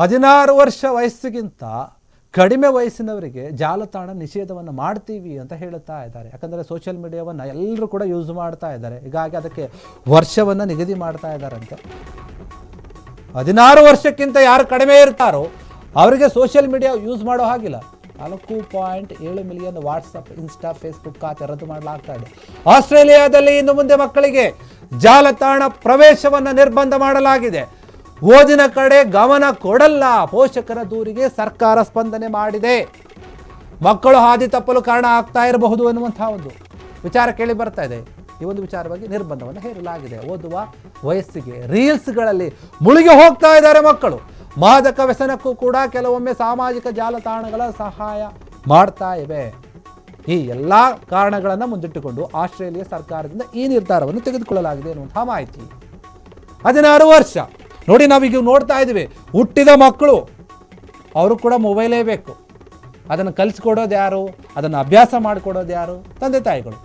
16 ವರ್ಷ ವಯಸ್ಸಿಗಿಂತ ಕಡಿಮೆ ವಯಸ್ಸಿನವರಿಗೆ ಜಾಲತಾಣ ನಿಷೇಧವನ್ನು ಮಾಡ್ತೀವಿ ಅಂತ ಹೇಳುತ್ತಾ ಇದ್ದಾರೆ. ಯಾಕಂದರೆ ಸೋಷಿಯಲ್ ಮೀಡಿಯಾವನ್ನು ಎಲ್ಲರೂ ಕೂಡ ಯೂಸ್ ಮಾಡ್ತಾ ಇದ್ದಾರೆ. ಹೀಗಾಗಿ ಅದಕ್ಕೆ ವರ್ಷವನ್ನು ನಿಗದಿ ಮಾಡ್ತಾ ಇದ್ದಾರಂತೆ. 16 ವರ್ಷಕ್ಕಿಂತ ಯಾರು ಕಡಿಮೆ ಇರ್ತಾರೋ ಅವರಿಗೆ ಸೋಷಿಯಲ್ ಮೀಡಿಯಾ ಯೂಸ್ ಮಾಡೋ ಹಾಗಿಲ್ಲ. 4.7 ಮಿಲಿಯನ್ ವಾಟ್ಸಪ್, ಇನ್ಸ್ಟಾ, ಫೇಸ್ಬುಕ್ ಖಾತೆ ರದ್ದು ಮಾಡಲಾಗ್ತಾ ಇದೆ. ಆಸ್ಟ್ರೇಲಿಯಾದಲ್ಲಿ ಇನ್ನು ಮುಂದೆ ಮಕ್ಕಳಿಗೆ ಜಾಲತಾಣ ಪ್ರವೇಶವನ್ನು ನಿರ್ಬಂಧ ಮಾಡಲಾಗಿದೆ. ಓದಿನ ಕಡೆ ಗಮನ ಕೊಡಲ್ಲ. ಪೋಷಕರ ದೂರಿಗೆ ಸರ್ಕಾರ ಸ್ಪಂದನೆ ಮಾಡಿದೆ. ಮಕ್ಕಳು ಹಾದಿ ತಪ್ಪಲು ಕಾರಣ ಆಗ್ತಾ ಇರಬಹುದು ಎನ್ನುವಂತಹ ಒಂದು ವಿಚಾರ ಕೇಳಿ ಬರ್ತಾ ಇದೆ. ಈ ಒಂದು ವಿಚಾರವಾಗಿ ನಿರ್ಬಂಧವನ್ನು ಹೇರಲಾಗಿದೆ. ಓದುವ ವಯಸ್ಸಿಗೆ ರೀಲ್ಸ್ಗಳಲ್ಲಿ ಮುಳುಗಿ ಹೋಗ್ತಾ ಇದ್ದಾರೆ ಮಕ್ಕಳು. ಮಾದಕ ವ್ಯಸನಕ್ಕೂ ಕೂಡ ಕೆಲವೊಮ್ಮೆ ಸಾಮಾಜಿಕ ಜಾಲತಾಣಗಳ ಸಹಾಯ ಮಾಡ್ತಾ ಇವೆ. ಈ ಎಲ್ಲ ಕಾರಣಗಳನ್ನು ಮುಂದಿಟ್ಟುಕೊಂಡು ಆಸ್ಟ್ರೇಲಿಯಾ ಸರ್ಕಾರದಿಂದ ಈ ನಿರ್ಧಾರವನ್ನು ತೆಗೆದುಕೊಳ್ಳಲಾಗಿದೆ ಎನ್ನುವಂತಹ ಮಾಹಿತಿ. 16 ವರ್ಷ ನೋಡಿ, ನಾವೀಗ ನೋಡ್ತಾ ಇದ್ದೀವಿ, ಹುಟ್ಟಿದ ಮಕ್ಕಳು ಅವರು ಕೂಡ ಮೊಬೈಲೇ ಬೇಕು. ಅದನ್ನು ಕಲಿಸ್ಕೊಡೋದು ಯಾರು, ಅದನ್ನು ಅಭ್ಯಾಸ ಮಾಡಿಕೊಡೋದು ಯಾರು? ತಂದೆ ತಾಯಿಗಳು.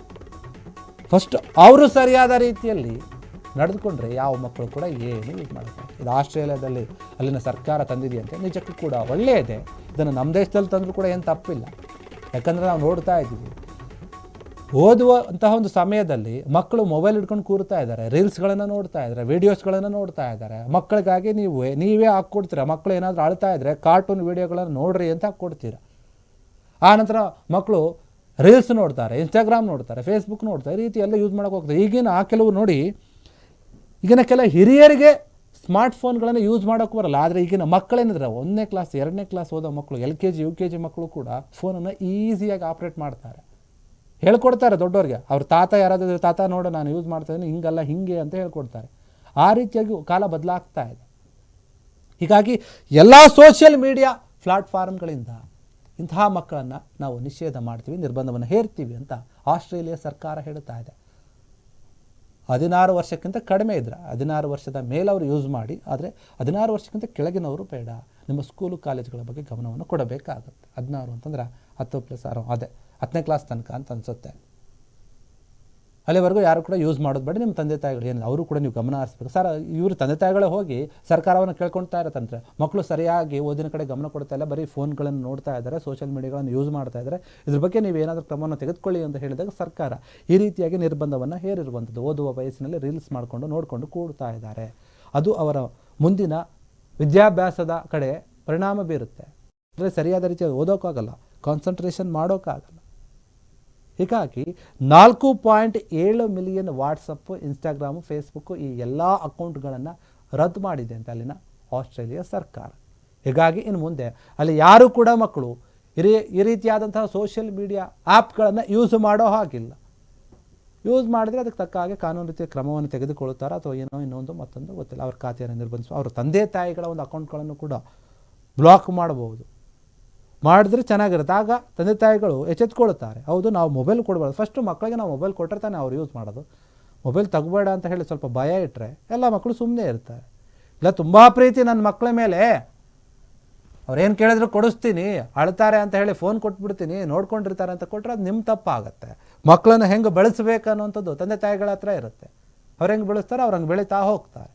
ಫಸ್ಟ್ ಅವರು ಸರಿಯಾದ ರೀತಿಯಲ್ಲಿ ನಡೆದುಕೊಂಡ್ರೆ ಯಾವ ಮಕ್ಕಳು ಕೂಡ ಏನು ಯೂಸ್ ಮಾಡ್ತಾರೆ. ಇದು ಆಸ್ಟ್ರೇಲಿಯಾದಲ್ಲಿ ಅಲ್ಲಿನ ಸರ್ಕಾರ ತಂದಿದೆಯಂತೆ. ನಿಜಕ್ಕೂ ಕೂಡ ಒಳ್ಳೆಯದೇ. ಇದನ್ನು ನಮ್ಮ ದೇಶದಲ್ಲಿ ತಂದರೂ ಕೂಡ ಏನು ತಪ್ಪಿಲ್ಲ. ಯಾಕಂದರೆ ನಾವು ನೋಡ್ತಾ ಇದ್ದೀವಿ, ಓದುವಂತಹ ಒಂದು ಸಮಯದಲ್ಲಿ ಮಕ್ಕಳು ಮೊಬೈಲ್ ಹಿಡ್ಕೊಂಡು ಕೂರ್ತಾ ಇದ್ದಾರೆ, ರೀಲ್ಸ್ಗಳನ್ನು ನೋಡ್ತಾ ಇದ್ದಾರೆ, ವೀಡಿಯೋಸ್ಗಳನ್ನು ನೋಡ್ತಾ ಇದ್ದಾರೆ. ಮಕ್ಕಳಿಗಾಗಿ ನೀವೇ ಹಾಕ್ಕೊಡ್ತೀರ. ಮಕ್ಕಳು ಏನಾದರೂ ಅಳ್ತಾ ಇದ್ದರೆ ಕಾರ್ಟೂನ್ ವೀಡಿಯೋಗಳನ್ನು ನೋಡ್ರಿ ಅಂತ ಹಾಕ್ಕೊಡ್ತೀರ. ಆನಂತರ ಮಕ್ಕಳು ರೀಲ್ಸ್ ನೋಡ್ತಾರೆ, ಇನ್ಸ್ಟಾಗ್ರಾಮ್ ನೋಡ್ತಾರೆ, ಫೇಸ್ಬುಕ್ ನೋಡ್ತಾರೆ. ಈ ರೀತಿ ಎಲ್ಲ ಯೂಸ್ ಮಾಡೋಕೆ ಹೋಗ್ತಾರೆ. ಕೆಲವು ನೋಡಿ, ಈಗಿನ ಕೆಲ ಹಿರಿಯರಿಗೆ ಸ್ಮಾರ್ಟ್ಫೋನ್ಗಳನ್ನು ಯೂಸ್ ಮಾಡೋಕ್ಕೆ ಬರಲ್ಲ. ಆದರೆ ಈಗಿನ ಮಕ್ಕಳೇನಿದ್ರೆ 1ನೇ ಕ್ಲಾಸ್ 2ನೇ ಕ್ಲಾಸ್ ಓದೋ ಮಕ್ಕಳು, LKG UKG ಮಕ್ಕಳು ಕೂಡ ಫೋನನ್ನು ಈಸಿಯಾಗಿ ಆಪ್ರೇಟ್ ಮಾಡ್ತಾರೆ. ಹೇಳ್ಕೊಡ್ತಾರೆ ದೊಡ್ಡವ್ರಿಗೆ. ಅವ್ರ ತಾತ ಯಾರಾದರೂ ತಾತ ನೋಡು ನಾನು ಯೂಸ್ ಮಾಡ್ತಾಯಿದ್ದೀನಿ, ಹಿಂಗಲ್ಲ ಹಿಂಗೆ ಅಂತ ಹೇಳ್ಕೊಡ್ತಾರೆ. ಆ ರೀತಿಯಾಗಿ ಕಾಲ ಬದಲಾಗ್ತಾ ಇದೆ. ಹೀಗಾಗಿ ಎಲ್ಲ ಸೋಷಿಯಲ್ ಮೀಡಿಯಾ ಪ್ಲಾಟ್ಫಾರ್ಮ್ಗಳಿಂದ ಇಂತಹ ಮಕ್ಕಳನ್ನು ನಾವು ನಿಷೇಧ ಮಾಡ್ತೀವಿ, ನಿರ್ಬಂಧವನ್ನು ಹೇರ್ತೀವಿ ಅಂತ ಆಸ್ಟ್ರೇಲಿಯಾ ಸರ್ಕಾರ ಹೇಳ್ತಾ ಇದೆ. 16 ವರ್ಷಕ್ಕಿಂತ ಕಡಿಮೆ ಇದ್ರೆ 16 ವರ್ಷದ ಮೇಲವರು ಯೂಸ್ ಮಾಡಿ. ಆದರೆ 16 ವರ್ಷಕ್ಕಿಂತ ಕೆಳಗಿನವರು ಬೇಡ. ನಿಮ್ಮ ಸ್ಕೂಲು ಕಾಲೇಜುಗಳ ಬಗ್ಗೆ ಗಮನವನ್ನು ಕೊಡಬೇಕಾಗುತ್ತೆ. 16 ಅಂತಂದ್ರೆ 10+6 ಅದೇ 10ನೇ ಕ್ಲಾಸ್ ತನಕ ಅಂತ ಅನಿಸುತ್ತೆ. ಅಲ್ಲಿವರೆಗೂ ಯಾರು ಕೂಡ ಯೂಸ್ ಮಾಡೋದು ಬೇಡ. ನಿಮ್ಮ ತಂದೆ ತಾಯಿಗಳು ಏನಿಲ್ಲ ಅವರು ಕೂಡ ನೀವು ಗಮನ ಹರಿಸ್ಬೇಕು. ಇವರು ತಂದೆ ತಾಯಿಗಳೇ ಹೋಗಿ ಸರ್ಕಾರವನ್ನು ಕೇಳ್ಕೊಳ್ತಾ ಇರತ್ತಂದ್ರೆ ಮಕ್ಕಳು ಸರಿಯಾಗಿ ಓದಿನ ಕಡೆ ಗಮನ ಕೊಡ್ತಾ ಇಲ್ಲ, ಬರೀ ಫೋನ್ಗಳನ್ನು ನೋಡ್ತಾ ಇದ್ದಾರೆ, ಸೋಷಿಯಲ್ ಮೀಡಿಯಾಗಳನ್ನು ಯೂಸ್ ಮಾಡ್ತಾ ಇದ್ದಾರೆ. ಇದ್ರ ಬಗ್ಗೆ ನೀವು ಏನಾದರೂ ಕ್ರಮವನ್ನು ತೆಗೆದುಕೊಳ್ಳಿ ಅಂತ ಹೇಳಿದಾಗ ಸರ್ಕಾರ ಈ ರೀತಿಯಾಗಿ ನಿರ್ಬಂಧವನ್ನು ಹೇರಿರುವಂಥದ್ದು. ಓದುವ ವಯಸ್ಸಿನಲ್ಲಿ ರೀಲ್ಸ್ ನೋಡಿಕೊಂಡು ಕೂಡ್ತಾ ಇದ್ದಾರೆ. ಅದು ಅವರ ಮುಂದಿನ ವಿದ್ಯಾಭ್ಯಾಸದ ಕಡೆ ಪರಿಣಾಮ ಬೀರುತ್ತೆ. ಅಂದರೆ ಸರಿಯಾದ ರೀತಿಯಾಗಿ ಓದೋಕ್ಕಾಗಲ್ಲ, ಕಾನ್ಸಂಟ್ರೇಷನ್ ಮಾಡೋಕ್ಕಾಗಲ್ಲ. ಹೀಗಾಗಿ 4.7 ಮಿಲಿಯನ್ ವಾಟ್ಸಪ್ಪು, ಇನ್ಸ್ಟಾಗ್ರಾಮು, ಫೇಸ್ಬುಕ್ಕು ಈ ಎಲ್ಲ ಅಕೌಂಟ್ಗಳನ್ನು ರದ್ದು ಮಾಡಿದೆ ಅಂತ ಅಲ್ಲಿನ ಆಸ್ಟ್ರೇಲಿಯಾ ಸರ್ಕಾರ. ಹೀಗಾಗಿ ಇನ್ನು ಮುಂದೆ ಅಲ್ಲಿ ಯಾರೂ ಕೂಡ ಮಕ್ಕಳು ಈ ರೀತಿಯಾದಂತಹ ಸೋಷಿಯಲ್ ಮೀಡಿಯಾ ಆ್ಯಪ್ಗಳನ್ನು ಯೂಸ್ ಮಾಡೋ ಹಾಗಿಲ್ಲ. ಯೂಸ್ ಮಾಡಿದರೆ ಅದಕ್ಕೆ ತಕ್ಕ ಹಾಗೆ ಕಾನೂನು ರೀತಿಯ ಕ್ರಮವನ್ನು ತೆಗೆದುಕೊಳ್ಳುತ್ತಾರೆ ಅಥವಾ ಇನ್ನೊಂದು ಮತ್ತೊಂದು ಗೊತ್ತಿಲ್ಲ. ಅವ್ರ ಖಾತೆಯನ್ನು ನಿರ್ಬಂಧಿಸುವ, ಅವರ ತಂದೆ ತಾಯಿಗಳ ಒಂದು ಅಕೌಂಟ್ಗಳನ್ನು ಕೂಡ ಬ್ಲಾಕ್ ಮಾಡಬಹುದು. ಮಾಡಿದ್ರೆ ಚೆನ್ನಾಗಿರುತ್ತೆ. ಆಗ ತಂದೆ ತಾಯಿಗಳು ಎಚ್ಚೆತ್ಕೊಳ್ತಾರೆ, ಹೌದು ನಾವು ಮೊಬೈಲ್ ಕೊಡಬಾರ್ದು. ಫಸ್ಟು ಮಕ್ಕಳಿಗೆ ನಾವು ಮೊಬೈಲ್ ಕೊಟ್ಟರೆ ತಾನೇ ಅವ್ರು ಯೂಸ್ ಮಾಡೋದು. ಮೊಬೈಲ್ ತಗೋಬೇಡ ಅಂತ ಹೇಳಿ ಸ್ವಲ್ಪ ಭಯ ಇಟ್ಟರೆ ಎಲ್ಲ ಮಕ್ಕಳು ಸುಮ್ಮನೆ ಇರ್ತಾರೆ. ಇಲ್ಲ ತುಂಬ ಪ್ರೀತಿ ನನ್ನ ಮಕ್ಕಳ ಮೇಲೆ, ಅವ್ರೇನು ಕೇಳಿದ್ರು ಕೊಡಿಸ್ತೀನಿ, ಅಳ್ತಾರೆ ಅಂತ ಹೇಳಿ ಫೋನ್ ಕೊಟ್ಬಿಡ್ತೀನಿ, ನೋಡ್ಕೊಂಡಿರ್ತಾರೆ ಅಂತ ಕೊಟ್ಟರೆ ಅದು ನಿಮ್ಮ ತಪ್ಪಾಗುತ್ತೆ. ಮಕ್ಕಳನ್ನು ಹೆಂಗೆ ಬೆಳೆಸಬೇಕು ಅನ್ನೋಂಥದ್ದು ತಂದೆ ತಾಯಿಗಳ ಹತ್ರ ಇರುತ್ತೆ. ಅವ್ರು ಹೆಂಗೆ ಬೆಳೆಸ್ತಾರೆ ಅವ್ರು ಹಂಗೆ ಬೆಳೀತಾ ಹೋಗ್ತಾರೆ.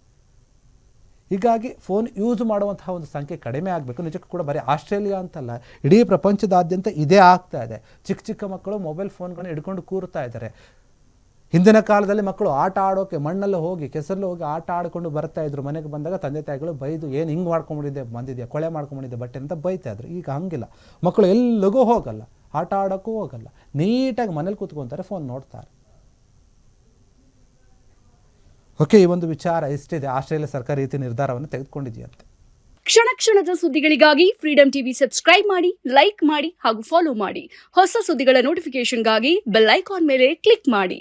ಹೀಗಾಗಿ ಫೋನ್ ಯೂಸ್ ಮಾಡುವಂತಹ ಒಂದು ಸಂಖ್ಯೆ ಕಡಿಮೆ ಆಗಬೇಕು. ನಿಜಕ್ಕೂ ಕೂಡ ಬರೀ ಆಸ್ಟ್ರೇಲಿಯಾ ಅಂತಲ್ಲ, ಇಡೀ ಪ್ರಪಂಚದಾದ್ಯಂತ ಇದೇ ಆಗ್ತಾ ಇದೆ. ಚಿಕ್ಕ ಮಕ್ಕಳು ಮೊಬೈಲ್ ಫೋನ್ಗಳನ್ನು ಹಿಡ್ಕೊಂಡು ಕೂರ್ತಾ ಇದ್ದಾರೆ. ಹಿಂದಿನ ಕಾಲದಲ್ಲಿ ಮಕ್ಕಳು ಆಟ ಆಡೋಕೆ ಮಣ್ಣಲ್ಲಿ ಹೋಗಿ ಕೆಸರಲ್ಲಿ ಹೋಗಿ ಆಟ ಆಡಿಕೊಂಡು ಬರ್ತಾ ಇದ್ರು. ಮನೆಗೆ ಬಂದಾಗ ತಂದೆ ತಾಯಿಗಳು ಬೈದು ಏನು ಹಿಂಗೆ ಬಂದಿದ್ಯಾ ಕೊಳೆ ಮಾಡ್ಕೊಂಡ್ಬಂದಿದ್ದೆ ಬಟ್ಟೆ ಅಂತ ಬೈತಾ ಇದ್ರು. ಈಗ ಹಂಗಿಲ್ಲ. ಮಕ್ಕಳು ಎಲ್ಲಿಗೂ ಹೋಗಲ್ಲ, ಆಟ ಆಡೋಕ್ಕೂ ಹೋಗಲ್ಲ, ನೀಟಾಗಿ ಮನೇಲಿ ಕೂತ್ಕೊತಾರೆ, ಫೋನ್ ನೋಡ್ತಾರೆ. ಓಕೆ, ಈ ಒಂದು ವಿಚಾರ ಇಷ್ಟಿದೆ. ಆಸ್ಟ್ರೇಲಿಯಾ ಸರ್ಕಾರ ರೀತಿ ನಿರ್ಧಾರವನ್ನು ತೆಗೆದುಕೊಂಡಿದೆಯಂತೆ. ಕ್ಷಣ ಕ್ಷಣದ ಸುದ್ದಿಗಳಿಗಾಗಿ ಫ್ರೀಡಂ ಟಿವಿ ಸಬ್ಸ್ಕ್ರೈಬ್ ಮಾಡಿ, ಲೈಕ್ ಮಾಡಿ ಹಾಗೂ ಫಾಲೋ ಮಾಡಿ. ಹೊಸ ಸುದ್ದಿಗಳ ನೋಟಿಫಿಕೇಶನ್ಗಾಗಿ ಬೆಲ್ ಐಕಾನ್ ಮೇಲೆ ಕ್ಲಿಕ್ ಮಾಡಿ.